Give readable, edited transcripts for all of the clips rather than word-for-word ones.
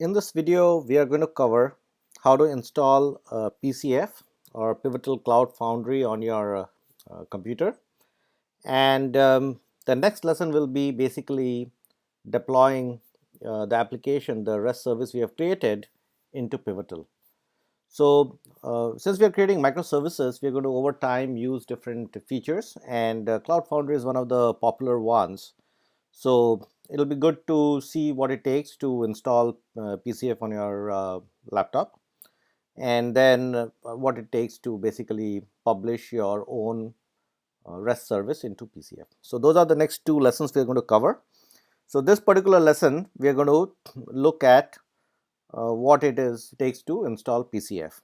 In this video, we are going to cover how to install PCF or Pivotal Cloud Foundry on your computer. And the next lesson will be basically deploying the application, the REST service we have created into Pivotal. So since we are creating microservices, we are going to over time use different features, and Cloud Foundry is one of the popular ones. So it'll be good to see what it takes to install PCF on your laptop, and then what it takes to basically publish your own REST service into PCF. So those are the next two lessons we're going to cover. So this particular lesson, we are going to look at what it takes to install PCF.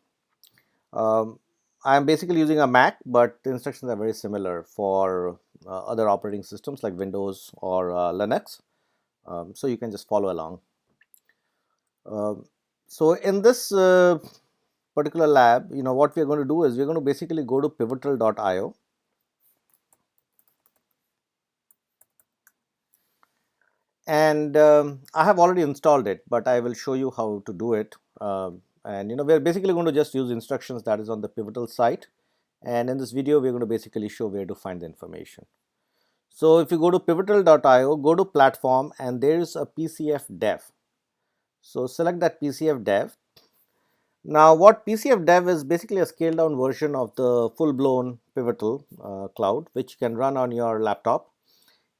I'm basically using a Mac, but the instructions are very similar for other operating systems like Windows or Linux. So you can just follow along. So in this particular lab, what we are going to do is we're going to basically go to pivotal.io, and I have already installed it, but I will show you how to do it. And we're basically going to just use instructions that is on the Pivotal site, and in this video we're going to basically show where to find the information. So if you go to pivotal.io, go to platform, and there is a PCF Dev. So select that PCF Dev. Now what PCF Dev is basically a scaled down version of the full blown Pivotal cloud, which can run on your laptop,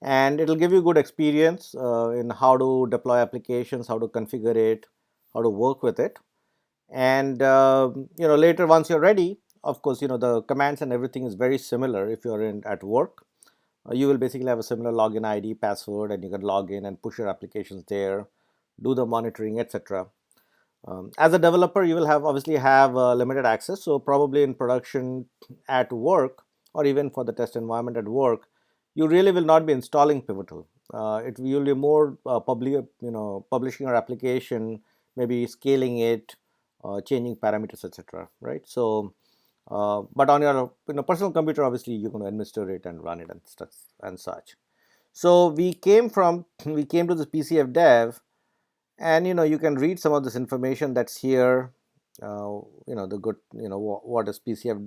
and it will give you good experience in how to deploy applications, how to configure it, how to work with it. And later, once you're ready, of course, the commands and everything is very similar. If you're at work, you will basically have a similar login ID, password, and you can log in and push your applications there, do the monitoring, etc. As a developer, you will obviously have limited access. So probably in production at work, or even for the test environment at work, you really will not be installing Pivotal. It will be more publishing your application, maybe scaling it, changing parameters, etc. Right? So, but on your personal computer, obviously you're going to administer it and run it and stuff and such. So we came to this PCF Dev, and you can read some of this information that's here. The good, what is PCF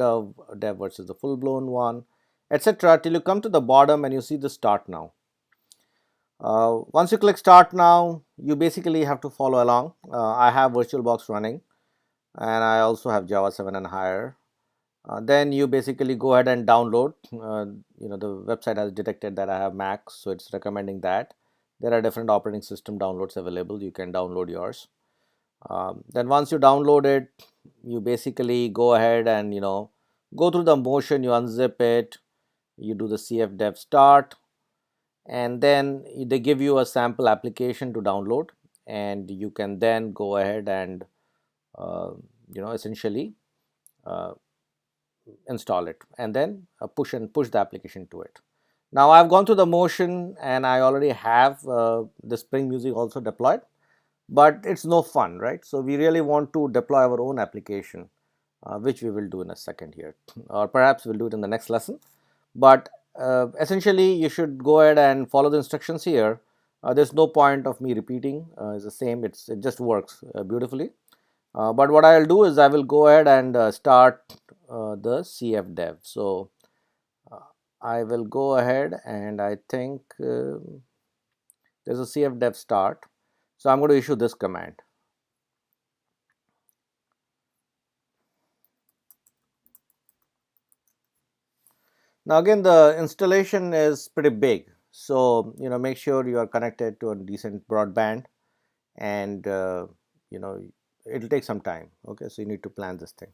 dev versus the full-blown one, etc., till you come to the bottom and you see the start now. Once you click start now, you basically have to follow along. I have VirtualBox running, and I also have Java 7 and higher. Then you basically go ahead and download. The website has detected that I have Mac, so it's recommending that. There are different operating system downloads available. You can download yours. Then once you download it, you basically go ahead and go through the motion. You unzip it, you do the CF dev start, and then they give you a sample application to download, and you can then go ahead and essentially install it, and then push the application to it. Now I've gone through the motion, and I already have the Spring Music also deployed, but it's no fun, right? So we really want to deploy our own application, which we will do in a second here, or perhaps we'll do it in the next lesson. But essentially you should go ahead and follow the instructions here. There's no point of me repeating. It's the same. It just works beautifully. But what I'll do is I will go ahead and start the CF dev. So I will go ahead, and I think there's a CF dev start. So I'm going to issue this command. Now again, the installation is pretty big, so make sure you are connected to a decent broadband, and it'll take some time. Okay, so you need to plan this thing.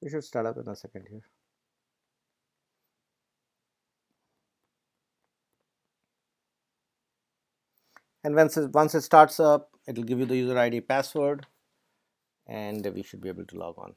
We should start up in a second here. And once it starts up, it will give you the user ID, password, and we should be able to log on.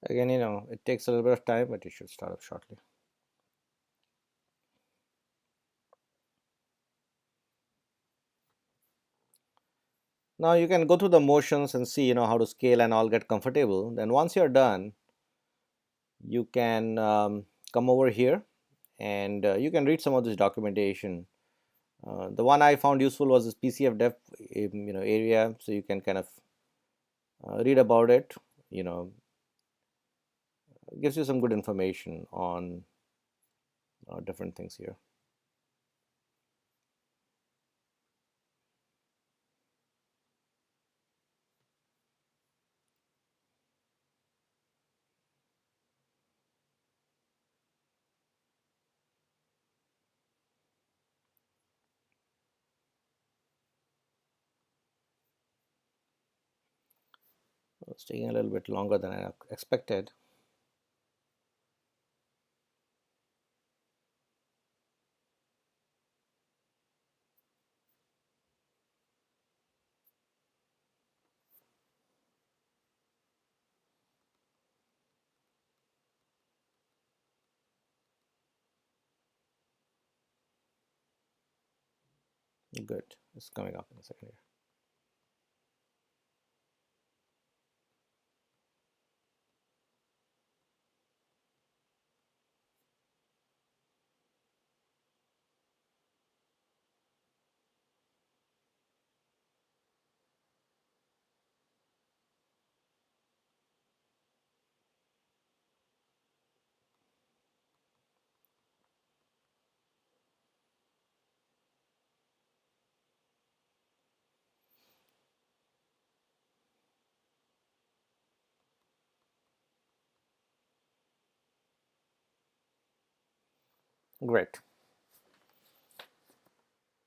Again, it takes a little bit of time, but it should start up shortly. Now you can go through the motions and see, how to scale and all get comfortable. Then once you're done, you can come over here and you can read some of this documentation. The one I found useful was this PCF Dev, area, so you can kind of read about it. Gives you some good information on different things here. It's taking a little bit longer than I expected. Good. It's coming up in a second here. Great.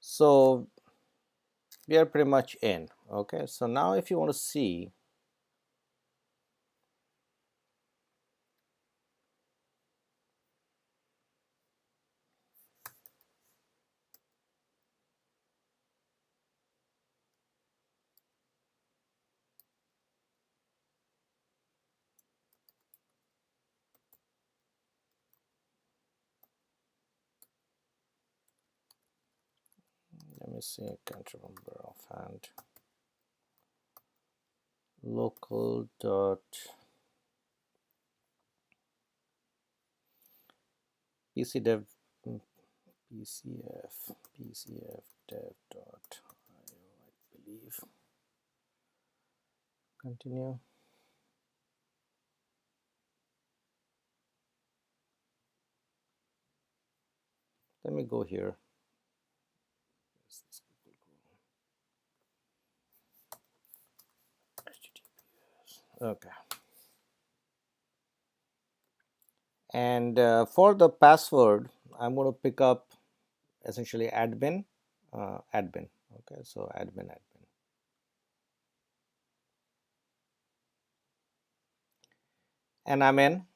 So we are pretty much in. Okay, so now if you want to see, let me see, I can't remember offhand. Local dot PCDev PCF Dev dot io, I believe. Continue. Let me go here. Okay. And for the password, I'm going to pick up essentially admin. Okay, so admin. And I'm in.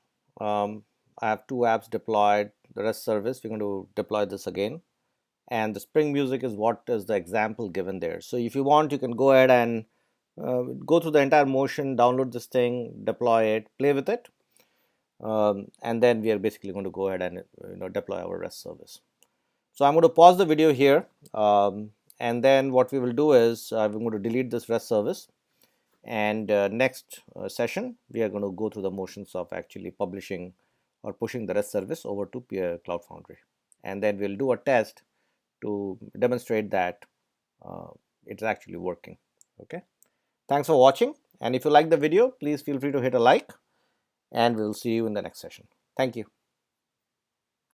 I have two apps deployed. The REST service, we're going to deploy this again. And the Spring Music is what is the example given there. So if you want, you can go ahead and go through the entire motion, download this thing, deploy it, play with it. And then we are basically going to go ahead and deploy our REST service. So I'm going to pause the video here. And then what we will do is I'm going to delete this REST service. And next session, we are going to go through the motions of actually publishing or pushing the REST service over to Cloud Foundry. And then we'll do a test to demonstrate that it's actually working. Okay. Thanks for watching. And if you like the video, please feel free to hit a like, and we'll see you in the next session. Thank you.